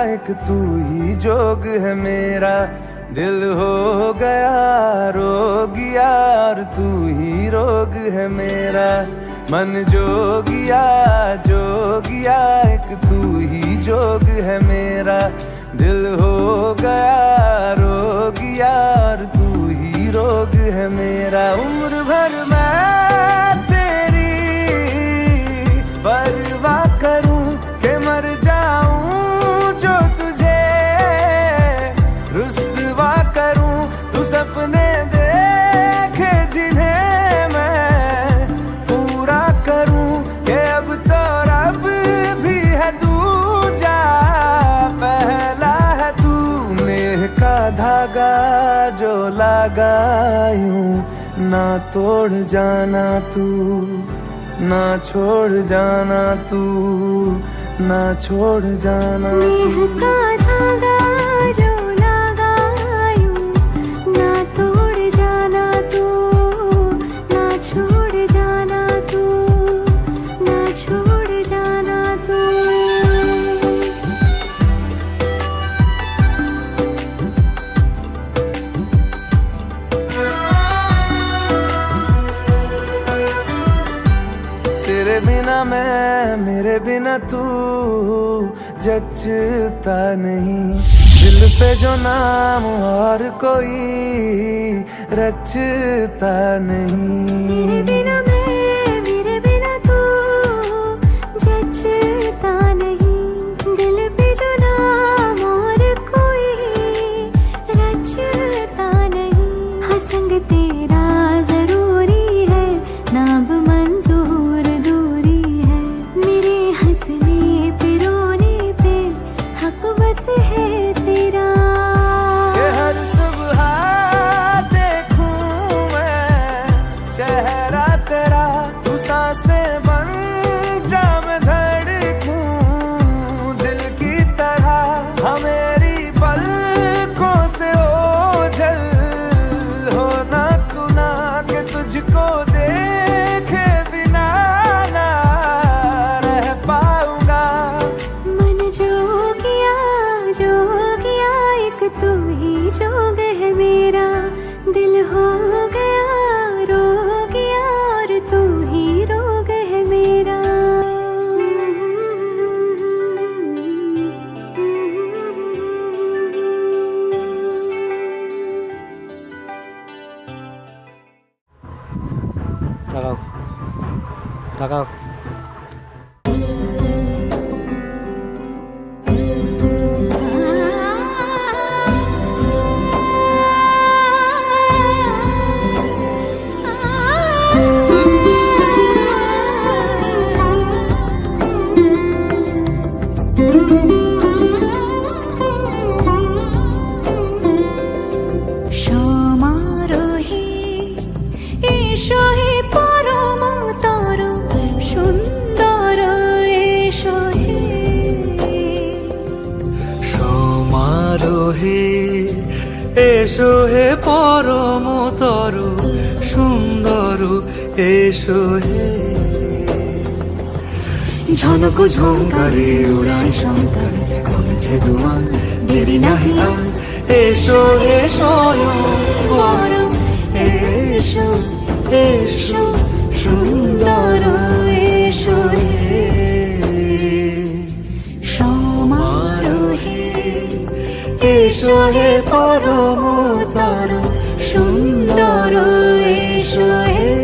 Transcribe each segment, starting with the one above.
एक तू ही जोग है मेरा, दिल हो गया रोगिया और तू ही रोग है मेरा। मन जोगिया जोगिया एक तू ही जोग है मेरा, दिल हो गया रोगिया और तू ही रोग है मेरा। उम्र भर मैं तेरी परवाह करूं कि मर जाऊं जो तुझे रुस्वा करूं। तू सपने देखे जिन्हें मैं पूरा करूं कि अब तो रब भी है दूजा पहला है तू। नेह का धागा जो लगा यूं ना तोड़ जाना तू, ना छोड़ जाना तू, ना छोड़ जाना तू। नेह का धागा जो लगा यूं ना तोड़ जाना तू, ना छोड़ जाना तू, ना छोड़ जाना तू। तेरे बिना मैं मेरे बिना तू जचता नहीं, दिल पे जो नाम और कोई रचता नहीं। तेरे बिना मैं मेरे बिना तू जचता नहीं, दिल पे जो नाम और कोई रचता नहीं। हाँ संग तेरा जरूरी है, नाम मंजूर दूरी है। मेरे हंसने पे रोने पे हक बस है तेरा। कि हर सुबह देखूं मैं चेहरा तेरा, तू सांसें बन जा मैं धड़कूं दिल की तरह। हाँ मेरी पलकों से ओझल हो ना तू ना, कि तुझको देखे बिना ना रह पाऊंगा। मन जोगिया जोगिया एक तू ही जोग है मेरा, दिल हो गया रोगिया और तू ही रोग है मेरा। তাকাও তাকাও। সমারোহে এসো হে পরম তর সুন্দর এসো হে। সমারোহে এসো হে পরমতর সুন্দর এসো হে। ঝনক ঝঙ্কারে উড়ায় শঙ্কর কমেছে দুয়ার দেরি নাহি আর। এসো হে স্বয়ংবর এসো এসো সুন্দর এসো হে। সমারোহে এসো হে পরমতর সুন্দর এসো হে।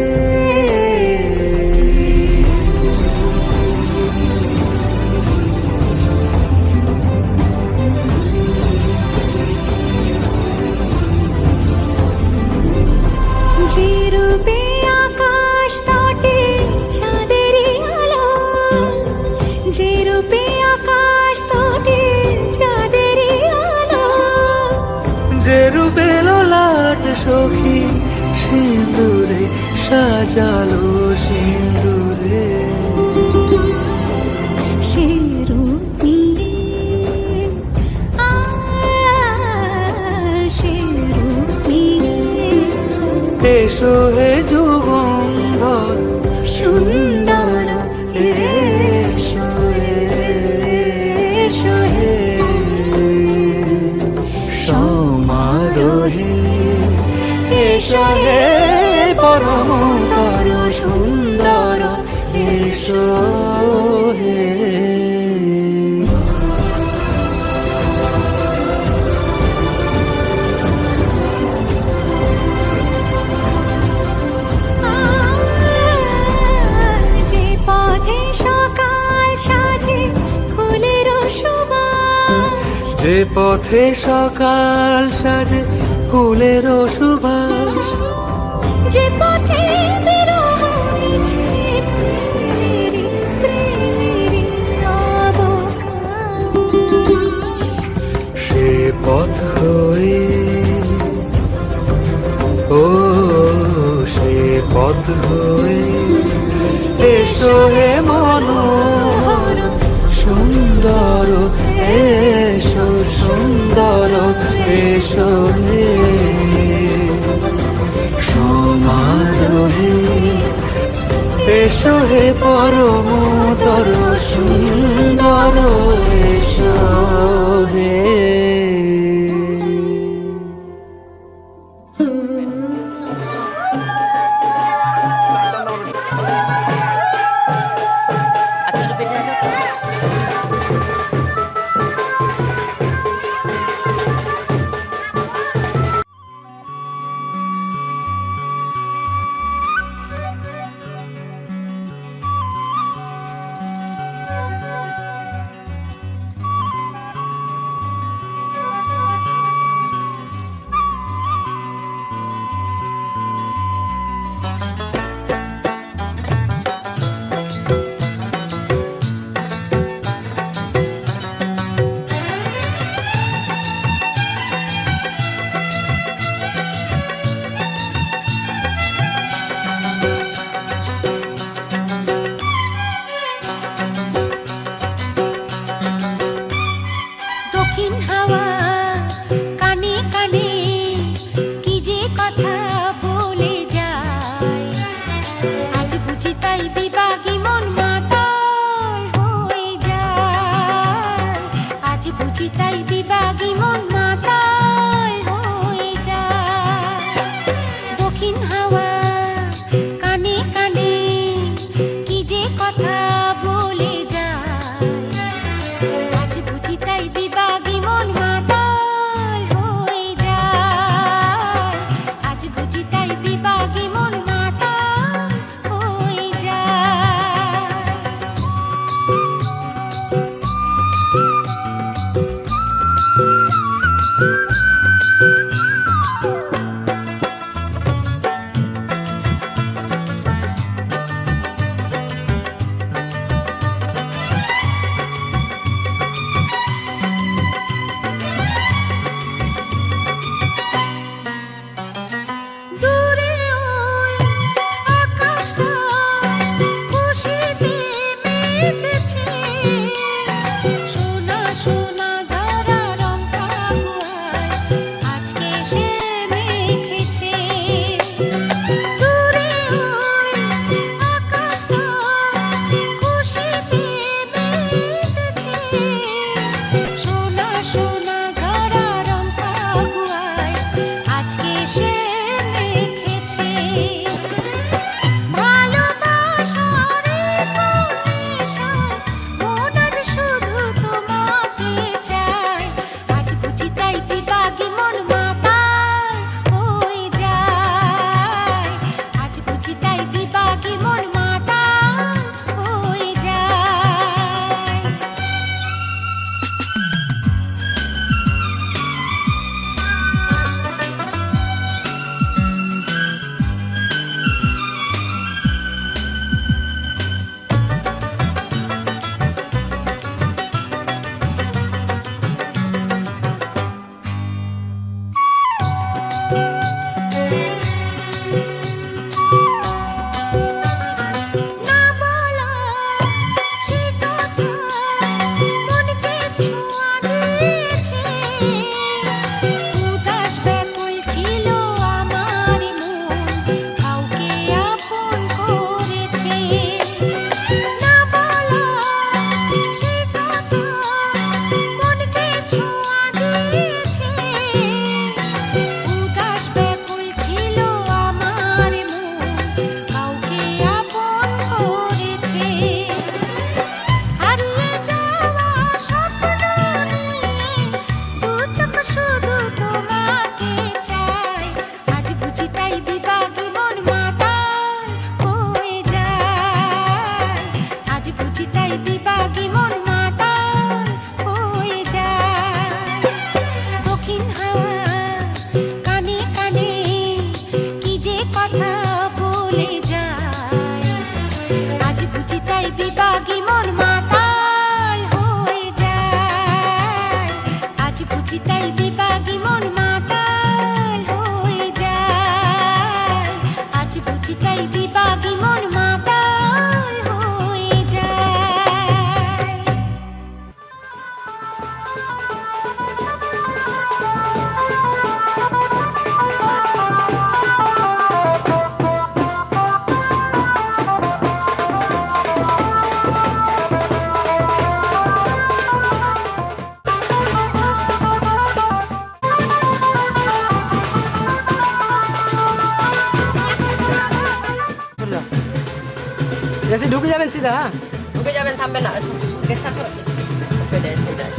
যে রূপে আকাশ তটে চাঁদেরই আলো, যে রূপে আকাশ তটে চাঁদেরই আলো। যে রূপে লোলাট সখী সিঁদুরে সাজালো সিঁদুরে। সে রূপ নিয়ে সে রূপ নিয়ে এসো হে যুগন্ধর সুন্দর এসো এসো হে। এসো হে পরমতর সুন্দর এসো হে। যে পথে সকাল সাজে ফুলের সুবাস, যে পথে সকাল সাজে ফুলের সুবাস, যে পথে বিরহ মিছে প্রেমেরই প্রেমেরই অবকাশ, সে পথ হয়ে ও সে পথ হয়ে এসো হে মনোহর সুন্দর এসো সুন্দর এসো হে সমারোহে এসো হে পরমতর সুন্দর এসো হে। আজকে একটু পেটে আসা তো। দক্ষিণ হাওয়া কানে কানে কি যে কথা বলে যায়, আজ বুঝি তাই বিভাগী মন মাতাল হয়ে যায়, আজ বুঝি তাই বিভাগী মন মাতাল হয়ে যায়। দক্ষিণ হাওয়া কানে কানে কি যে কথা বলে যায়, আজ বুঝি তাই বিভাগী মন মাতাল হয়ে যায়, আজ বুঝি তাই বিভাগী মন মাতাল হয়ে যায়। বুঝি তাই বিপাগী মন মাতাল হয়ে যায়, আজ বুঝি তাই বিপাগী মন মাতাল হয়ে যায়। जैसे ढुक जाবেন সিধা। হ্যাঁ ঢুকে যাবেন, থামবেন না, গেটটা সরো। সেটাই সেটাই।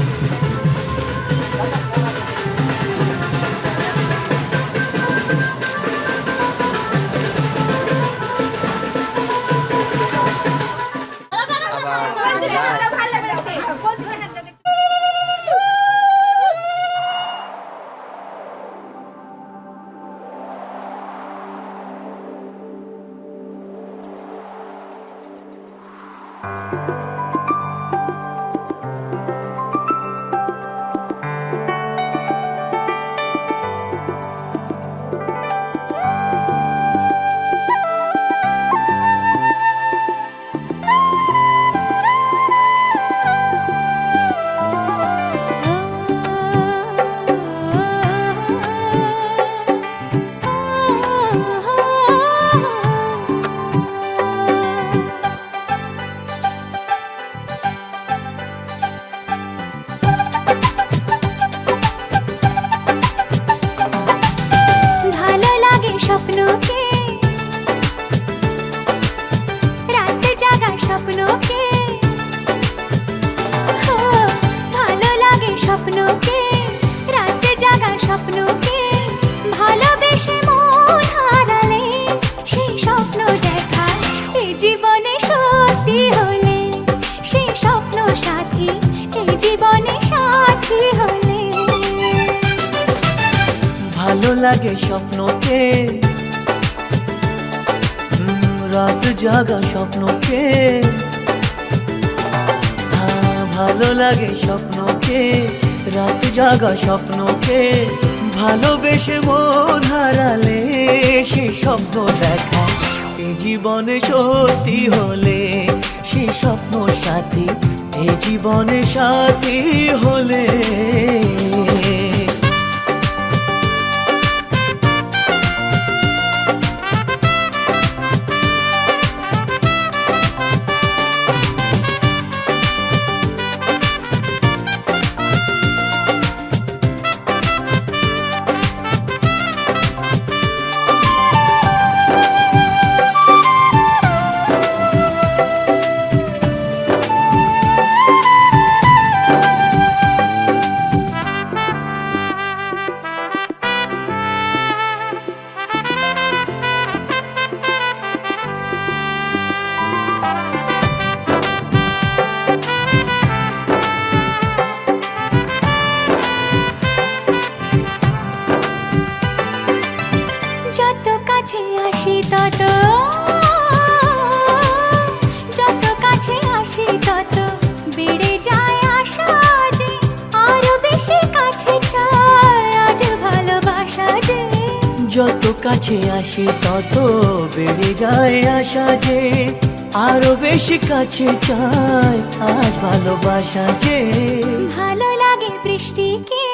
ভালো লাগে স্বপ্নকে, রাতে জাগা স্বপ্নকে, ভালো লাগে স্বপ্নকে, রাতে জাগা স্বপ্নকে, ভালোবেসে মন হারালে সেই স্বপ্ন দেখা এই জীবনে সত্যি হলে, সেই স্বপ্ন সাথী এই জীবনে সাথী হলে। ভালো লাগে স্বপ্নকে, রাত জাগা স্বপ্নকে, ভালো লাগে স্বপ্নকে, রাত জাগা স্বপ্নকে, ভালোবেসে মন হারালে সেই স্বপ্ন দেখা এই জীবনে সত্যি হলে, সেই স্বপ্ন সাথী এই জীবনে সাথী হলে। যত কাছে আসি তত, যত কাছে আসি তত বেড়ে যায় আশা যে আরো বেশি কাছে চাই আজ ভালোবাসা যে। যত কাছে আসি তত বেড়ে যায় আশা যে আরো বেশি কাছে চাই আজ ভালোবাসা যে। ভালো লাগে বৃষ্টিকে,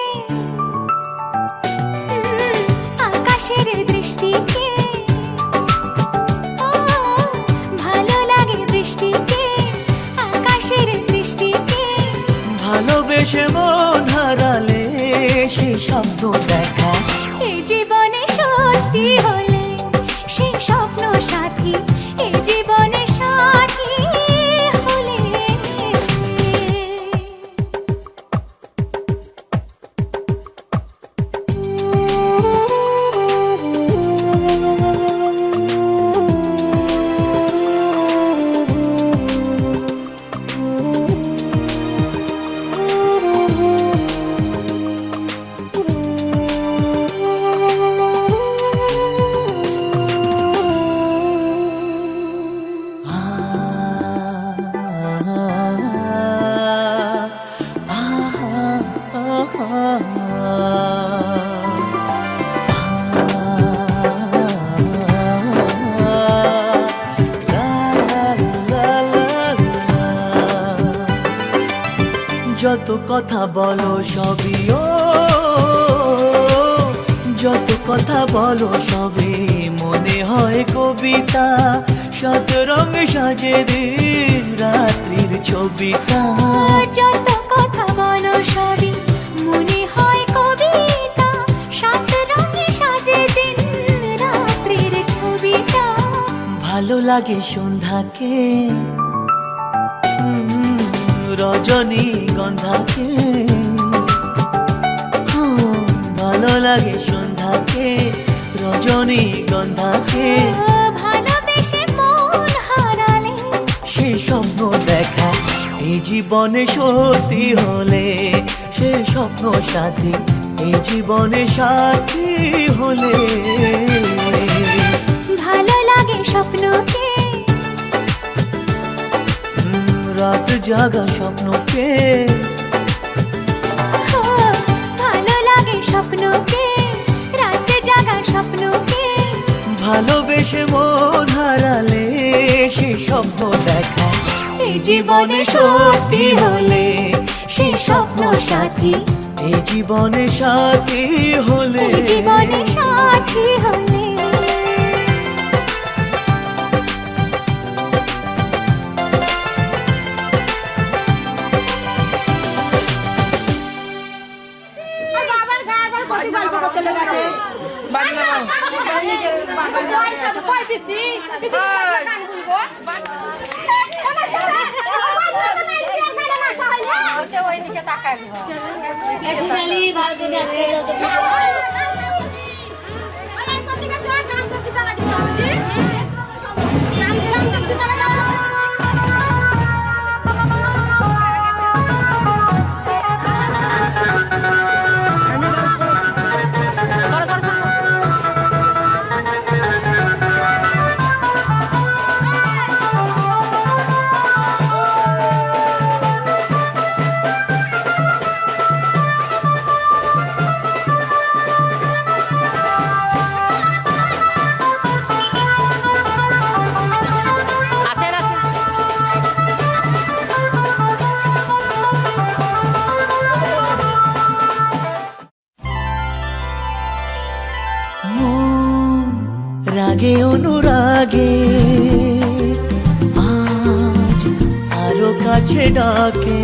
আকাশের দৃষ্টিকে, ভালো লাগে বৃষ্টিকে, আকাশের দৃষ্টিকে, ভালোবেসে মন হারালে সেই স্বপ্ন দেখা এই জীবনে সত্যি হলে সেই স্বপ্ন সাথী এই জীবনে সাথী হলে। কথা বলো সবই ও, যত কথা বলো সবই মনে হয় কবিতা, শত রঙ সাজে দিন রাত্রির ছবিটা। যত কথা বলো সবই মনে হয় কবিতা, সাত রঙে সাজে দিন রাত্রির ছবিটা। ভালো লাগে সন্ধ্যাকে, রজনী গন্ধাকে, ভালো লাগে সন্ধ্যাকে, রজনী গন্ধাকে। ভালোবেসে মন হারালে সে স্বপ্ন দেখা এই জীবনে সত্যি হলে, সে স্বপ্ন সাথী এই জীবনে সাথী হলে। ভালো লাগে স্বপ্নকে, রাত জাগা স্বপ্নকে, ভালো লাগে স্বপ্নকে, রাত জাগা স্বপ্নকে। ভালোবেসে মন হারালে সে স্বপ্ন দেখা এই জীবনে সত্যি হলে, সে স্বপ্ন সাথী এই জীবনে সাথী হলে। এই জীবনে সাথী হলে। আর বাবার গায়ে আবার কত গল্প করতে লেগেছে। বাবার গায়ে সাথে কয় পিসি গান গুনবো। ওইদিকে তাকাই রাগে অনুরাগে আজ আরো কাছে ডাকে,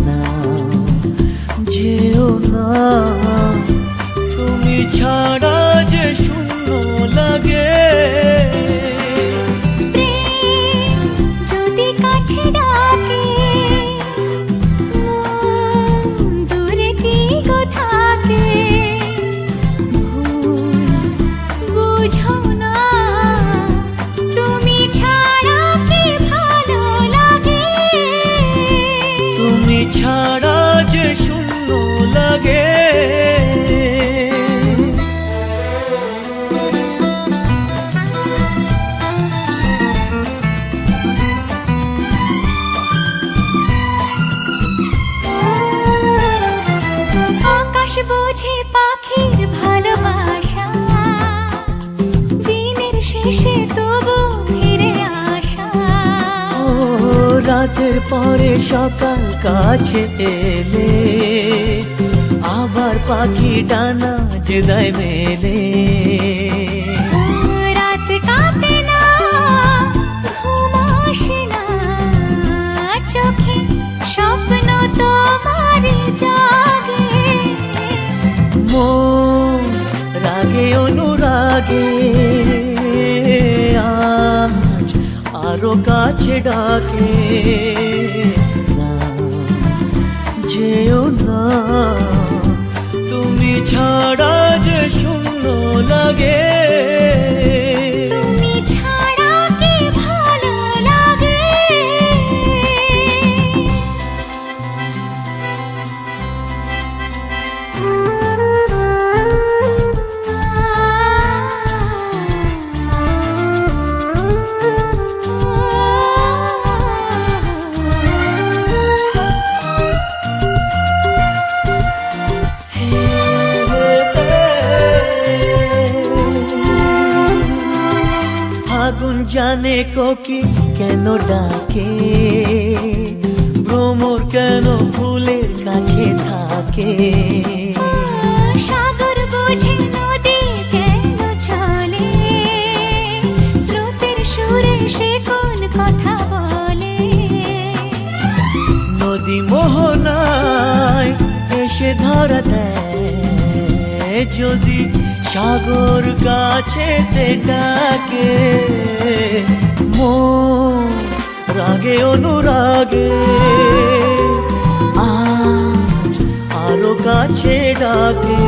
না যেও না তুমি ছাড়া যে শূন্য লাগে। প্রেম যদি কাছে ডাকে, মন দূরে কি গো থাকে। বুঝো না তুমি ছাড়া কি ভালো লাগে। তুমি ছাড়া যে শূন্য লাগে। আকাশ বোঝে পাখির ভালোবাসা, দিনের শেষে তবু ফিরে আসা। ও রাতের পরে সকাল কাছে এলে, আবার পাখি ডানা যে দেয় মেলে। রাত কাটে না, ঘুম আসে না, চোখে স্বপ্ন তোমার জাগে। মন রাগে অনুরাগে আজ আরো কাছে ডাকে, না যেও না তুমি ছাড়া যে শূন্য লাগে। তুমি ছাড়া কি ভালো লাগে। আগুন জানে কোকি কেন ডাকে, ভ্রম মোর কেন ফুলের কাছে থাকে? সাগর বুঝে নদী কেন চলে, স্রোতের সুরে সে কোন কথা বলে? নদী মোহনায় এসে ধরা দেয়, যদি সাগর কাছেতে ডাকে। মন রাগে অনুরাগে আজ আরো কাছে ডাকে।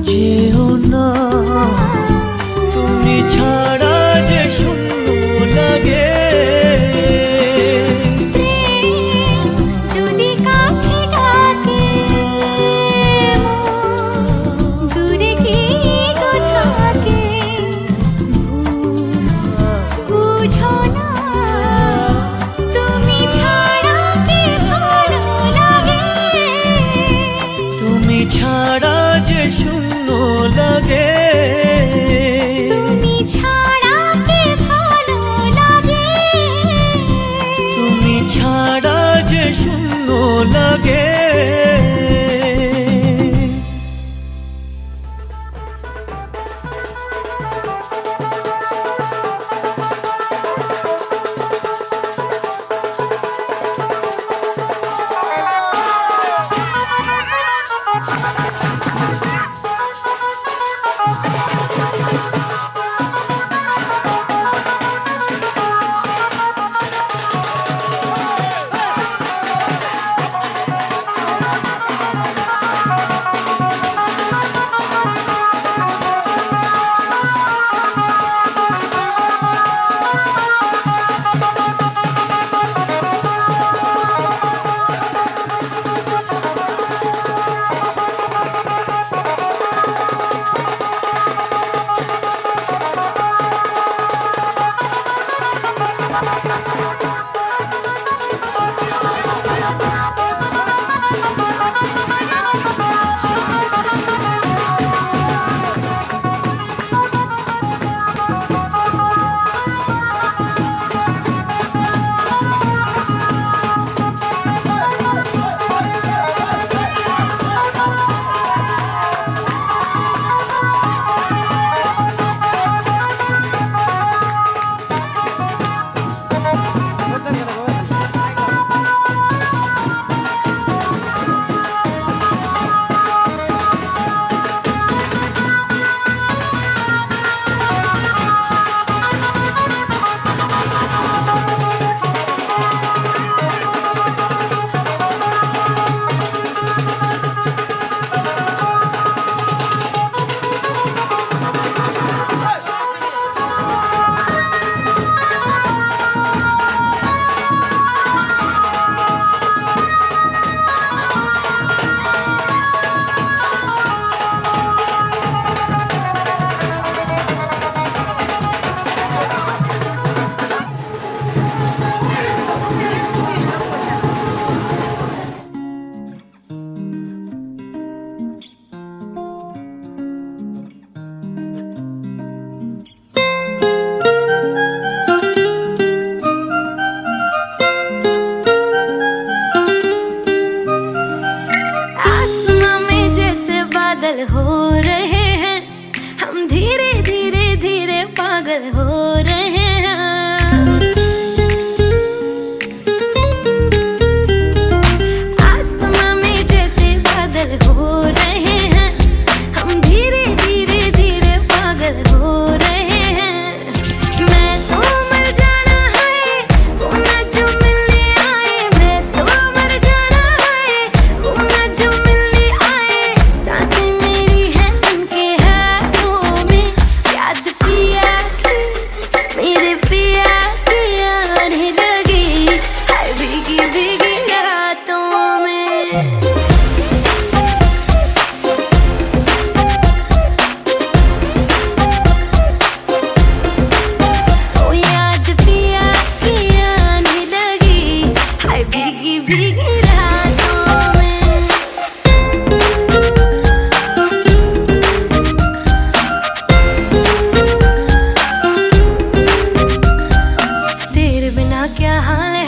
যেও না তুমি ছাড়া যে শূন্য লাগে। যদি কাছে ডাকে দূরে কি তো থাকে, বুঝো না তুমি ছাড়া কি ভালো লাগে। তুমি ছাড়া যে শূন্য লাগে। তুমি ছাড়া কি ভালো লাগে। তুমি ছাড়া যে শূন্য লাগে। हो रहे हैं हम, धीरे धीरे धीरे पागल हो रहे हैं। आसमां में जैसे बादल हो रहे हैं हम, धीरे धीरे धीरे पागल हो रहे हैं। मैं तो मर जाना है वो ना जो मिलने आए, मैं तो मर जाना है वो ना जो मिलने आए। सांसें मेरी है उनके हाथों में, याद पिया की मेरे पिया की आने लगी है भीगी भीगी रातों में। ओ याद पिया की आने लगी है भीगी भीगी रातों में। तेरे बिना क्या हाल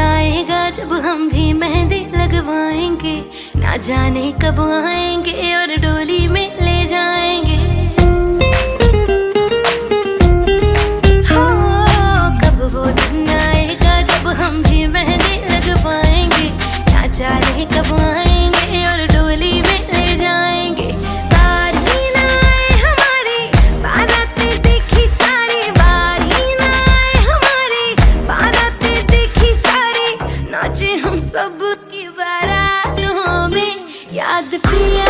आएगा जब हम भी मेहंदी लगवाएंगे, ना जाने कब आएंगे और डोली में ले जाएंगे। हो कब वो दिन आएगा जब हम भी मेहंदी लगवाएंगे, ना जाने कब आएंगे और डोली में ले जाएंगे। बारी ना आए हमारी बारातें देखी सारी, बारी ना आए हमारी बारातें देखी सारी, नाचे हम सब की बारातों में, याद पिया